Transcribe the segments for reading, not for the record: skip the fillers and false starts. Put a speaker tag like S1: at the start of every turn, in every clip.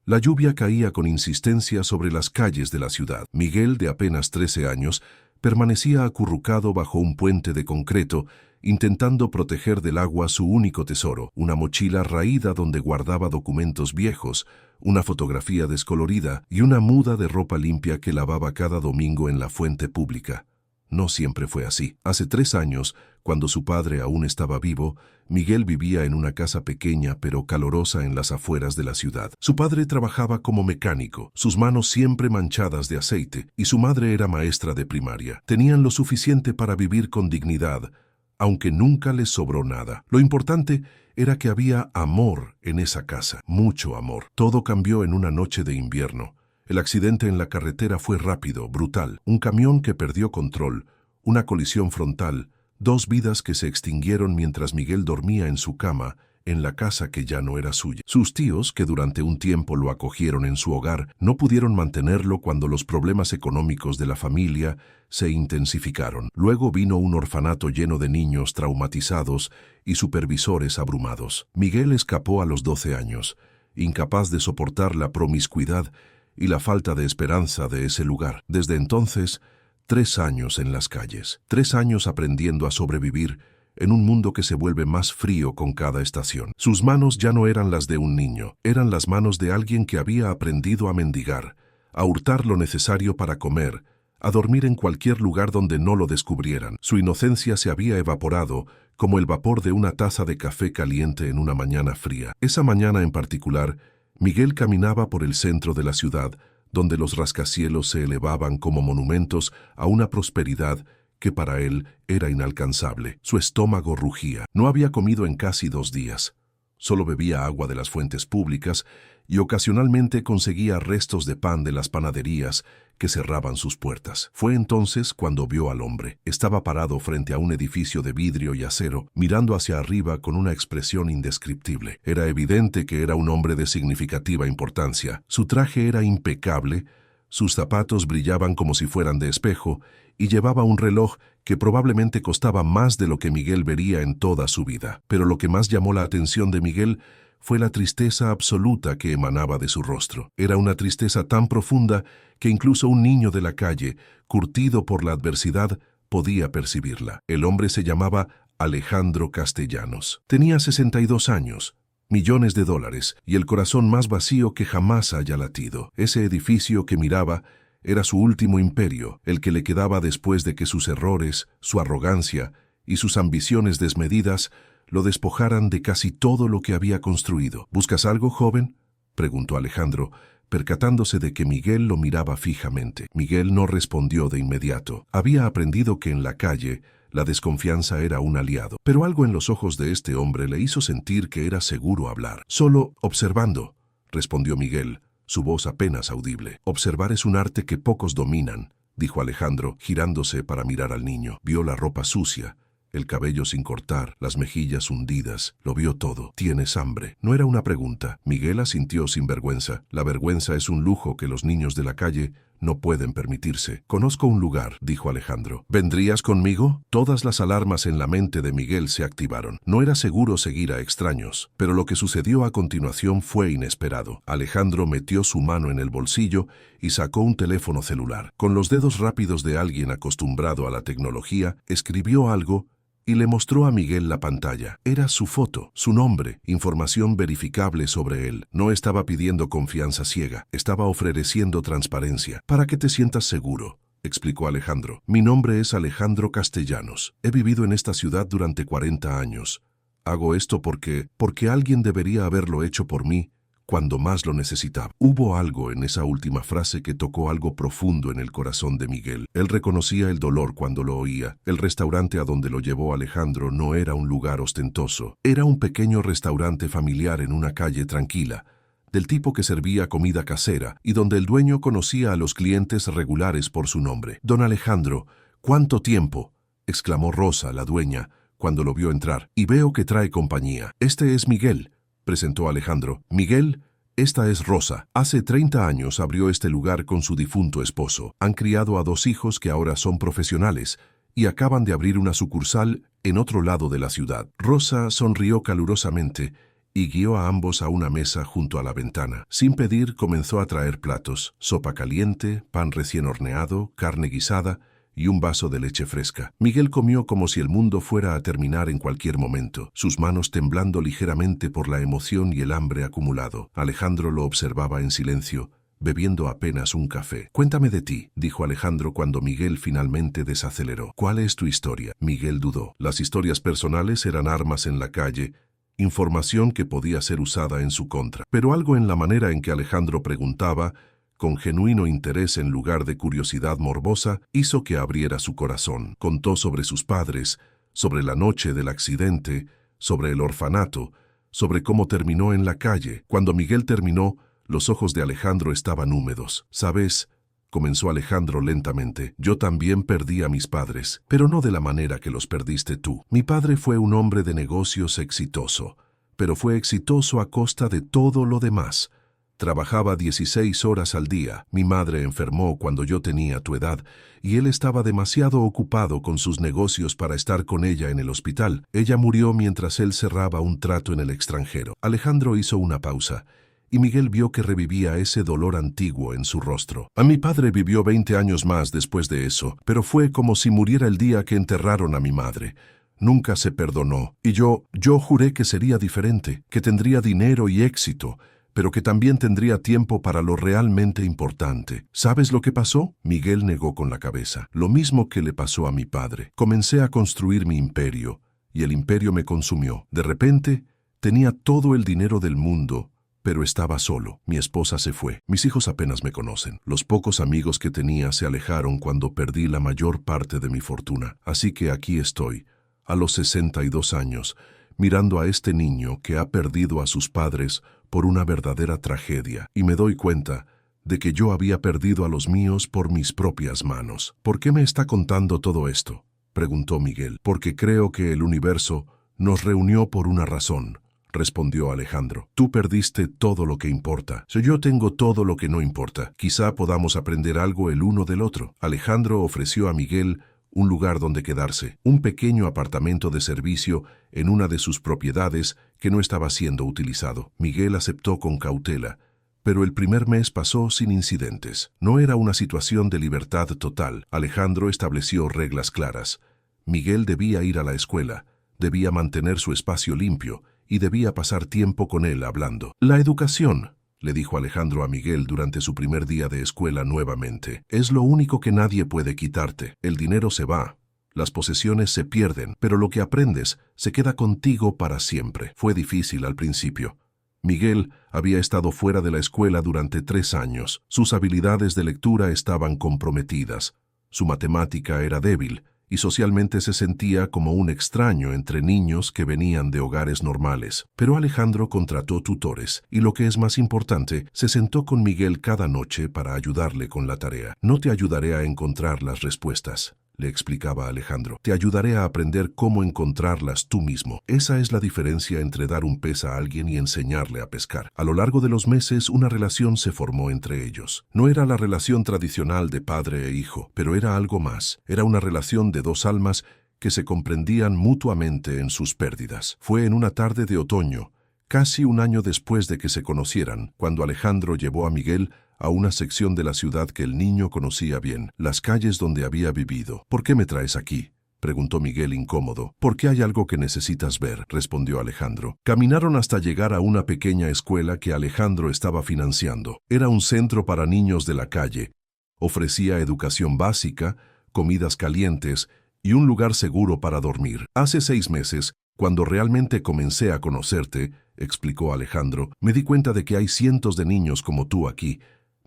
S1: La lluvia caía con insistencia sobre las calles de la ciudad. Miguel, de apenas 13 años, permanecía acurrucado bajo un puente de concreto, intentando proteger del agua su único tesoro, una mochila raída donde guardaba documentos viejos, una fotografía descolorida y una muda de ropa limpia que lavaba cada domingo en la fuente pública. No siempre fue así. Hace 3 años, cuando su padre aún estaba vivo, Miguel vivía en una casa pequeña pero calorosa en las afueras de la ciudad. Su padre trabajaba como mecánico, sus manos siempre manchadas de aceite, y su madre era maestra de primaria. Tenían lo suficiente para vivir con dignidad, aunque nunca les sobró nada. Lo importante era que había amor en esa casa, mucho amor. Todo cambió en una noche de invierno. El accidente en la carretera fue rápido, brutal. Un camión que perdió control, una colisión frontal, 2 vidas que se extinguieron mientras Miguel dormía en su cama, en la casa que ya no era suya. Sus tíos, que durante un tiempo lo acogieron en su hogar, no pudieron mantenerlo cuando los problemas económicos de la familia se intensificaron. Luego vino un orfanato lleno de niños traumatizados y supervisores abrumados. Miguel escapó a los 12 años, incapaz de soportar la promiscuidad y la falta de esperanza de ese lugar. Desde entonces, 3 años en las calles, 3 años aprendiendo a sobrevivir en un mundo que se vuelve más frío con cada estación. Sus manos ya no eran las de un niño, eran las manos de alguien que había aprendido a mendigar, a hurtar lo necesario para comer, a dormir en cualquier lugar donde no lo descubrieran. Su inocencia se había evaporado como el vapor de una taza de café caliente en una mañana fría. Esa mañana en particular, Miguel caminaba por el centro de la ciudad, donde los rascacielos se elevaban como monumentos a una prosperidad que para él era inalcanzable. Su estómago rugía. No había comido en casi 2 días. Solo bebía agua de las fuentes públicas y ocasionalmente conseguía restos de pan de las panaderías que cerraban sus puertas. Fue entonces cuando vio al hombre. Estaba parado frente a un edificio de vidrio y acero, mirando hacia arriba con una expresión indescriptible. Era evidente que era un hombre de significativa importancia. Su traje era impecable, sus zapatos brillaban como si fueran de espejo, y llevaba un reloj que probablemente costaba más de lo que Miguel vería en toda su vida. Pero lo que más llamó la atención de Miguel fue la tristeza absoluta que emanaba de su rostro. Era una tristeza tan profunda que incluso un niño de la calle, curtido por la adversidad, podía percibirla. El hombre se llamaba Alejandro Castellanos. Tenía 62 años, millones de dólares y el corazón más vacío que jamás haya latido. Ese edificio que miraba era su último imperio, el que le quedaba después de que sus errores, su arrogancia y sus ambiciones desmedidas lo despojaran de casi todo lo que había construido. ¿Buscas algo, joven?, preguntó Alejandro, percatándose de que Miguel lo miraba fijamente. Miguel no respondió de inmediato. Había aprendido que en la calle la desconfianza era un aliado, pero algo en los ojos de este hombre le hizo sentir que era seguro hablar. Solo observando, respondió Miguel, su voz apenas audible. Observar es un arte que pocos dominan, dijo Alejandro, girándose para mirar al niño. Vio la ropa sucia, el cabello sin cortar, las mejillas hundidas, lo vio todo. ¿Tienes hambre? No era una pregunta. Miguel asintió sin vergüenza. La vergüenza es un lujo que los niños de la calle no pueden permitirse. Conozco un lugar, dijo Alejandro. ¿Vendrías conmigo? Todas las alarmas en la mente de Miguel se activaron. No era seguro seguir a extraños, pero lo que sucedió a continuación fue inesperado. Alejandro metió su mano en el bolsillo y sacó un teléfono celular. Con los dedos rápidos de alguien acostumbrado a la tecnología, escribió algo y le mostró a Miguel la pantalla. Era su foto, su nombre, información verificable sobre él. No estaba pidiendo confianza ciega, estaba ofreciendo transparencia. Para que te sientas seguro, explicó Alejandro. Mi nombre es Alejandro Castellanos. He vivido en esta ciudad durante 40 años. Hago esto porque alguien debería haberlo hecho por mí cuando más lo necesitaba. Hubo algo en esa última frase que tocó algo profundo en el corazón de Miguel. Él reconocía el dolor cuando lo oía. El restaurante a donde lo llevó Alejandro no era un lugar ostentoso. Era un pequeño restaurante familiar en una calle tranquila, del tipo que servía comida casera y donde el dueño conocía a los clientes regulares por su nombre. Don Alejandro, ¿cuánto tiempo?, exclamó Rosa, la dueña, cuando lo vio entrar. Y veo que trae compañía. Este es Miguel, presentó Alejandro. Miguel, esta es Rosa. Hace 30 años abrió este lugar con su difunto esposo. Han criado a 2 hijos que ahora son profesionales y acaban de abrir una sucursal en otro lado de la ciudad. Rosa sonrió calurosamente y guió a ambos a una mesa junto a la ventana. Sin pedir, comenzó a traer platos: sopa caliente, pan recién horneado, carne guisada y un vaso de leche fresca. Miguel comió como si el mundo fuera a terminar en cualquier momento, sus manos temblando ligeramente por la emoción y el hambre acumulado. Alejandro lo observaba en silencio, bebiendo apenas un café. «Cuéntame de ti», dijo Alejandro cuando Miguel finalmente desaceleró. «¿Cuál es tu historia?». Miguel dudó. Las historias personales eran armas en la calle, información que podía ser usada en su contra. Pero algo en la manera en que Alejandro preguntaba, con genuino interés en lugar de curiosidad morbosa, hizo que abriera su corazón. Contó sobre sus padres, sobre la noche del accidente, sobre el orfanato, sobre cómo terminó en la calle. Cuando Miguel terminó, los ojos de Alejandro estaban húmedos. «¿Sabes?», comenzó Alejandro lentamente, «yo también perdí a mis padres, pero no de la manera que los perdiste tú. Mi padre fue un hombre de negocios exitoso, pero fue exitoso a costa de todo lo demás. Trabajaba 16 horas al día. Mi madre enfermó cuando yo tenía tu edad, y él estaba demasiado ocupado con sus negocios para estar con ella en el hospital. Ella murió mientras él cerraba un trato en el extranjero». Alejandro hizo una pausa, y Miguel vio que revivía ese dolor antiguo en su rostro. «A mi padre vivió 20 años más después de eso, pero fue como si muriera el día que enterraron a mi madre. Nunca se perdonó, y yo juré que sería diferente, que tendría dinero y éxito, pero que también tendría tiempo para lo realmente importante. ¿Sabes lo que pasó?». Miguel negó con la cabeza. «Lo mismo que le pasó a mi padre. Comencé a construir mi imperio, y el imperio me consumió. De repente, tenía todo el dinero del mundo, pero estaba solo. Mi esposa se fue. Mis hijos apenas me conocen. Los pocos amigos que tenía se alejaron cuando perdí la mayor parte de mi fortuna. Así que aquí estoy, a los 62 años, mirando a este niño que ha perdido a sus padres por una verdadera tragedia, y me doy cuenta de que yo había perdido a los míos por mis propias manos». «¿Por qué me está contando todo esto?», preguntó Miguel. «Porque creo que el universo nos reunió por una razón», respondió Alejandro. «Tú perdiste todo lo que importa. Yo tengo todo lo que no importa. Quizá podamos aprender algo el uno del otro». Alejandro ofreció a Miguel un lugar donde quedarse, un pequeño apartamento de servicio en una de sus propiedades que no estaba siendo utilizado. Miguel aceptó con cautela, pero el primer mes pasó sin incidentes. No era una situación de libertad total. Alejandro estableció reglas claras. Miguel debía ir a la escuela, debía mantener su espacio limpio, y debía pasar tiempo con él hablando. «La educación», le dijo Alejandro a Miguel durante su primer día de escuela nuevamente, «es lo único que nadie puede quitarte. El dinero se va, las posesiones se pierden, pero lo que aprendes se queda contigo para siempre». Fue difícil al principio. Miguel había estado fuera de la escuela durante 3 años. Sus habilidades de lectura estaban comprometidas. Su matemática era débil, y socialmente se sentía como un extraño entre niños que venían de hogares normales. Pero Alejandro contrató tutores, y lo que es más importante, se sentó con Miguel cada noche para ayudarle con la tarea. «No te ayudaré a encontrar las respuestas», le explicaba Alejandro. «Te ayudaré a aprender cómo encontrarlas tú mismo. Esa es la diferencia entre dar un pez a alguien y enseñarle a pescar». A lo largo de los meses, una relación se formó entre ellos. No era la relación tradicional de padre e hijo, pero era algo más. Era una relación de 2 almas que se comprendían mutuamente en sus pérdidas. Fue en una tarde de otoño, casi un año después de que se conocieran, cuando Alejandro llevó a Miguel a una sección de la ciudad que el niño conocía bien, las calles donde había vivido. «¿Por qué me traes aquí?», preguntó Miguel incómodo. «Porque hay algo que necesitas ver», respondió Alejandro. Caminaron hasta llegar a una pequeña escuela que Alejandro estaba financiando. Era un centro para niños de la calle. Ofrecía educación básica, comidas calientes y un lugar seguro para dormir. «Hace 6 meses, cuando realmente comencé a conocerte», explicó Alejandro, «me di cuenta de que hay cientos de niños como tú aquí,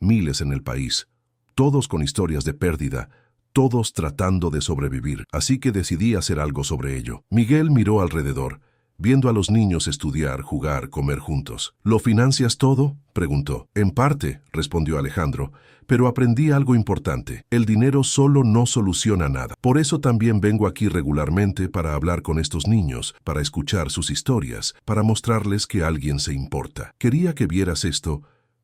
S1: miles en el país, todos con historias de pérdida, todos tratando de sobrevivir. Así que decidí hacer algo sobre ello». Miguel miró alrededor, viendo a los niños estudiar, jugar, comer juntos. «¿Lo financias todo?», preguntó. «En parte», respondió Alejandro, «pero aprendí algo importante. El dinero solo no soluciona nada. Por eso también vengo aquí regularmente para hablar con estos niños, para escuchar sus historias, para mostrarles que alguien se importa. Quería que vieras esto,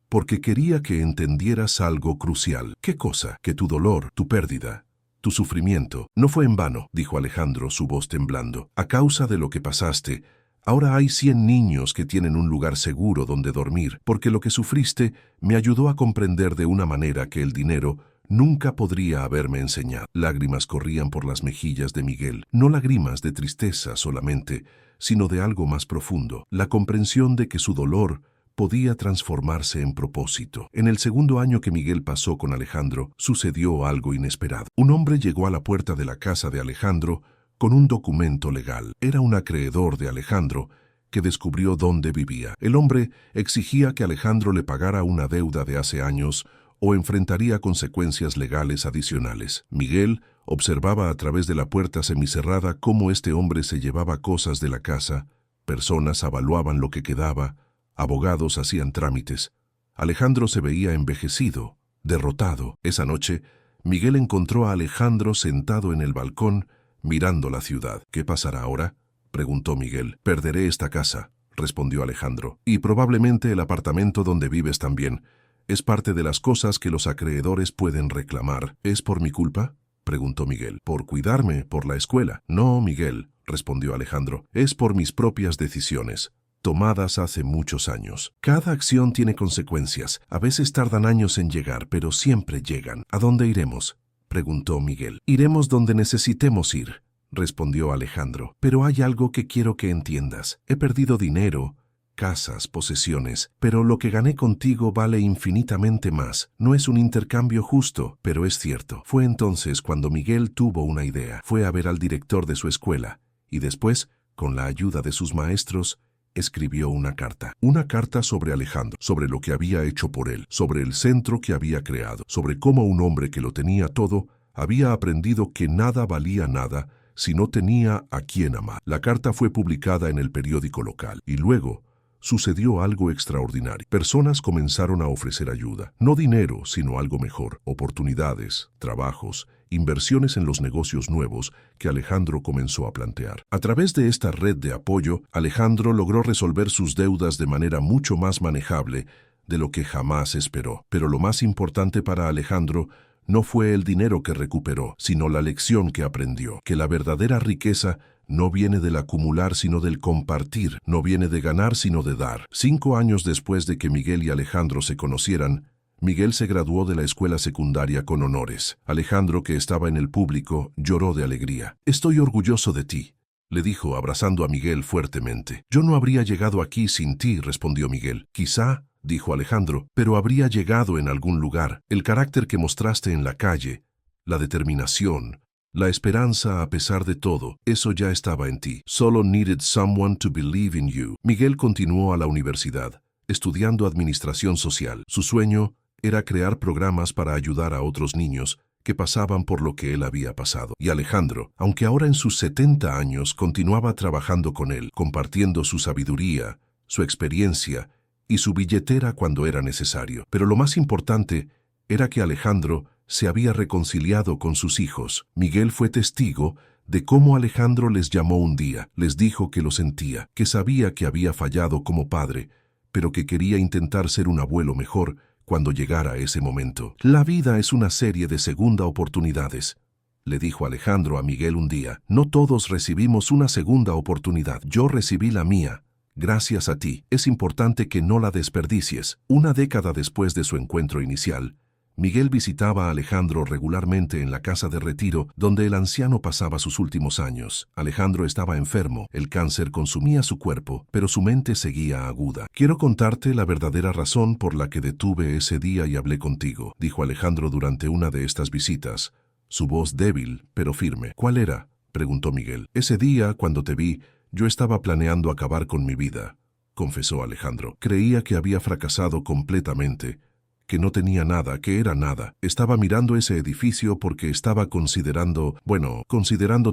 S1: porque quería que entendieras algo crucial». «¿Qué cosa?». «Que tu dolor, tu pérdida, tu sufrimiento, no fue en vano», dijo Alejandro, su voz temblando. «A causa de lo que pasaste, Ahora hay 100 niños que tienen un lugar seguro donde dormir, porque lo que sufriste me ayudó a comprender de una manera que el dinero nunca podría haberme enseñado. Lágrimas corrían por las mejillas de Miguel, no lágrimas de tristeza solamente, sino de algo más profundo, la comprensión de que su dolor podía transformarse en propósito. En el segundo año que Miguel pasó con Alejandro, sucedió algo inesperado. Un hombre llegó a la puerta de la casa de Alejandro con un documento legal. Era un acreedor de Alejandro que descubrió dónde vivía. El hombre exigía que Alejandro le pagara una deuda de hace años o enfrentaría consecuencias legales adicionales. Miguel observaba a través de la puerta semicerrada cómo este hombre se llevaba cosas de la casa, personas avaluaban lo que quedaba, abogados hacían trámites. Alejandro se veía envejecido, derrotado. Esa noche, Miguel encontró a Alejandro sentado en el balcón, mirando la ciudad. ¿Qué pasará ahora?, preguntó Miguel. Perderé esta casa, respondió Alejandro, y probablemente el apartamento donde vives también. Es parte de las cosas que los acreedores pueden reclamar. ¿Es por mi culpa?, preguntó Miguel. Por cuidarme, por la escuela. No, Miguel, respondió Alejandro, es por mis propias decisiones, tomadas hace muchos años. Cada acción tiene consecuencias. A veces tardan años en llegar, pero siempre llegan. ¿A dónde iremos?, preguntó Miguel. Iremos donde necesitemos ir, respondió Alejandro. Pero hay algo que quiero que entiendas. He perdido dinero, casas, posesiones, pero lo que gané contigo vale infinitamente más. No es un intercambio justo, pero es cierto. Fue entonces cuando Miguel tuvo una idea. Fue a ver al director de su escuela, y después, con la ayuda de sus maestros, escribió una carta sobre Alejandro, sobre lo que había hecho por él, sobre el centro que había creado, sobre cómo un hombre que lo tenía todo había aprendido que nada valía nada si no tenía a quien amar. La carta fue publicada en el periódico local, y luego sucedió algo extraordinario. Personas comenzaron a ofrecer ayuda, no dinero, sino algo mejor, oportunidades, trabajos, inversiones en los negocios nuevos que Alejandro comenzó a plantear. A través de esta red de apoyo, Alejandro logró resolver sus deudas de manera mucho más manejable de lo que jamás esperó. Pero lo más importante para Alejandro no fue el dinero que recuperó, sino la lección que aprendió, que la verdadera riqueza no viene del acumular, sino del compartir, no viene de ganar, sino de dar. 5 años después de que Miguel y Alejandro se conocieran, Miguel se graduó de la escuela secundaria con honores. Alejandro, que estaba en el público, lloró de alegría. «Estoy orgulloso de ti», le dijo, abrazando a Miguel fuertemente. «Yo no habría llegado aquí sin ti», respondió Miguel. «Quizá», dijo Alejandro, «pero habría llegado en algún lugar. El carácter que mostraste en la calle, la determinación, la esperanza a pesar de todo, eso ya estaba en ti. Solo needed someone to believe in you». Miguel continuó a la universidad, estudiando administración social. Su sueño era crear programas para ayudar a otros niños que pasaban por lo que él había pasado. Y Alejandro, aunque ahora en sus 70 años, continuaba trabajando con él, compartiendo su sabiduría, su experiencia y su billetera cuando era necesario. Pero lo más importante era que Alejandro se había reconciliado con sus hijos. Miguel fue testigo de cómo Alejandro les llamó un día, les dijo que lo sentía, que sabía que había fallado como padre, pero que quería intentar ser un abuelo mejor cuando llegara ese momento. «La vida es una serie de segunda oportunidades», le dijo Alejandro a Miguel un día. «No todos recibimos una segunda oportunidad. Yo recibí la mía, gracias a ti. Es importante que no la desperdicies». Una década después de su encuentro inicial, Miguel visitaba a Alejandro regularmente en la casa de retiro donde el anciano pasaba sus últimos años. Alejandro estaba enfermo, el cáncer consumía su cuerpo, pero su mente seguía aguda. «Quiero contarte la verdadera razón por la que detuve ese día y hablé contigo», dijo Alejandro durante una de estas visitas, su voz débil pero firme. «¿Cuál era?», preguntó Miguel. «Ese día, cuando te vi, yo estaba planeando acabar con mi vida», confesó Alejandro. «Creía que había fracasado completamente, que no tenía nada, que era nada. Estaba mirando ese edificio porque estaba considerando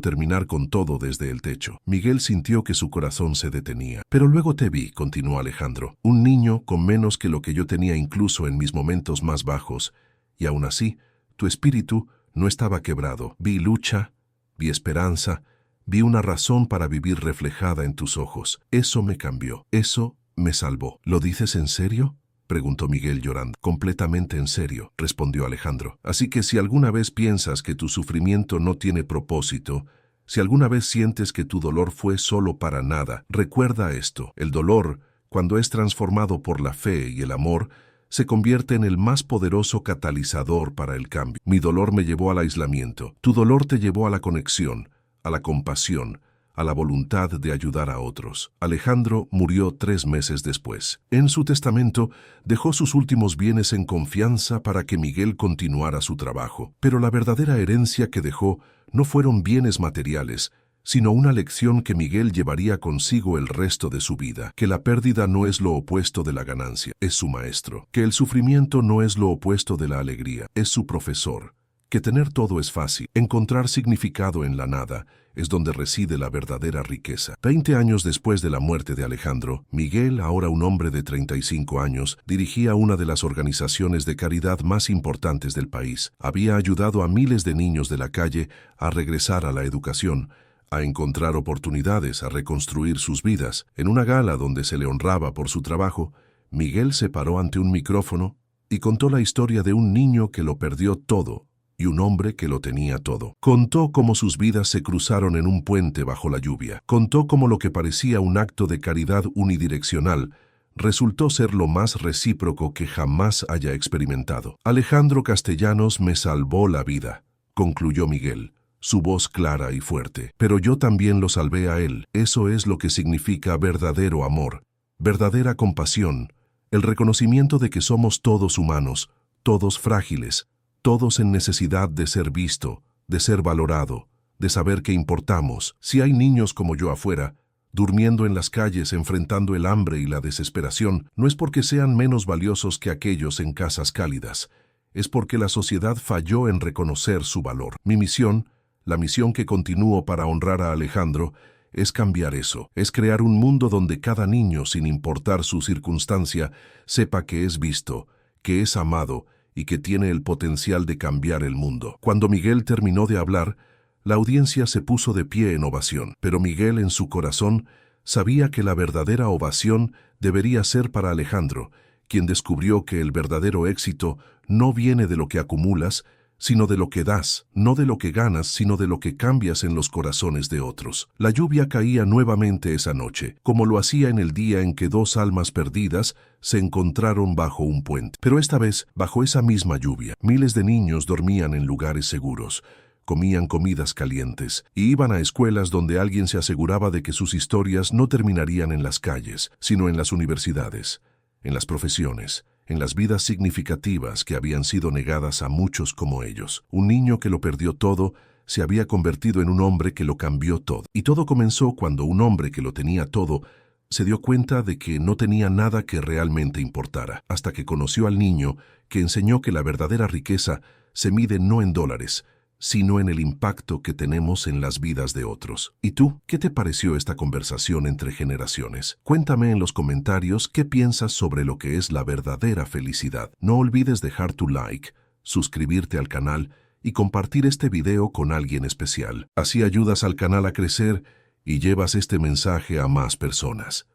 S1: terminar con todo desde el techo». Miguel sintió que su corazón se detenía. «Pero luego te vi», continuó Alejandro, «un niño con menos que lo que yo tenía incluso en mis momentos más bajos, y aún así, tu espíritu no estaba quebrado. Vi lucha, vi esperanza, vi una razón para vivir reflejada en tus ojos. Eso me cambió, eso me salvó». «¿Lo dices en serio?», preguntó Miguel llorando. «Completamente en serio», respondió Alejandro. «Así que si alguna vez piensas que tu sufrimiento no tiene propósito, Si alguna vez sientes que tu dolor fue solo para nada, recuerda esto. El dolor, cuando es transformado por la fe y el amor, se convierte en el más poderoso catalizador para el cambio. Mi dolor me llevó al aislamiento. Tu dolor te llevó a la conexión, a la compasión, a la voluntad de ayudar a otros. Alejandro murió 3 meses después. En su testamento, dejó sus últimos bienes en confianza para que Miguel continuara su trabajo. Pero la verdadera herencia que dejó no fueron bienes materiales, sino una lección que Miguel llevaría consigo el resto de su vida, que la pérdida no es lo opuesto de la ganancia, es su maestro, que el sufrimiento no es lo opuesto de la alegría, es su profesor, que tener todo es fácil, encontrar significado en la nada es donde reside la verdadera riqueza. 20 años después de la muerte de Alejandro, Miguel, ahora un hombre de 35 años, dirigía una de las organizaciones de caridad más importantes del país. Había ayudado a miles de niños de la calle a regresar a la educación, a encontrar oportunidades, a reconstruir sus vidas. En una gala donde se le honraba por su trabajo, Miguel se paró ante un micrófono y contó la historia de un niño que lo perdió todo y un hombre que lo tenía todo. Contó cómo sus vidas se cruzaron en un puente bajo la lluvia. Contó cómo lo que parecía un acto de caridad unidireccional resultó ser lo más recíproco que jamás haya experimentado. Alejandro Castellanos me salvó la vida, concluyó Miguel, su voz clara y fuerte. Pero yo también lo salvé a él. Eso es lo que significa verdadero amor, verdadera compasión, el reconocimiento de que somos todos humanos, todos frágiles, todos en necesidad de ser visto, de ser valorado, de saber que importamos. Si hay niños como yo afuera, durmiendo en las calles, enfrentando el hambre y la desesperación, no es porque sean menos valiosos que aquellos en casas cálidas, es porque la sociedad falló en reconocer su valor. Mi misión, la misión que continúo para honrar a Alejandro, es cambiar eso, es crear un mundo donde cada niño, sin importar su circunstancia, sepa que es visto, que es amado y que tiene el potencial de cambiar el mundo. Cuando Miguel terminó de hablar, la audiencia se puso de pie en ovación, pero Miguel en su corazón sabía que la verdadera ovación debería ser para Alejandro, quien descubrió que el verdadero éxito no viene de lo que acumulas, sino de lo que das, no de lo que ganas, sino de lo que cambias en los corazones de otros. La lluvia caía nuevamente esa noche, como lo hacía en el día en que 2 almas perdidas se encontraron bajo un puente. Pero esta vez, bajo esa misma lluvia, miles de niños dormían en lugares seguros, comían comidas calientes y iban a escuelas donde alguien se aseguraba de que sus historias no terminarían en las calles, sino en las universidades, en las profesiones, en las vidas significativas que habían sido negadas a muchos como ellos. Un niño que lo perdió todo se había convertido en un hombre que lo cambió todo. Y todo comenzó cuando un hombre que lo tenía todo se dio cuenta de que no tenía nada que realmente importara, hasta que conoció al niño que enseñó que la verdadera riqueza se mide no en dólares, sino en el impacto que tenemos en las vidas de otros. ¿Y tú? ¿Qué te pareció esta conversación entre generaciones? Cuéntame en los comentarios qué piensas sobre lo que es la verdadera felicidad. No olvides dejar tu like, suscribirte al canal y compartir este video con alguien especial. Así ayudas al canal a crecer y llevas este mensaje a más personas.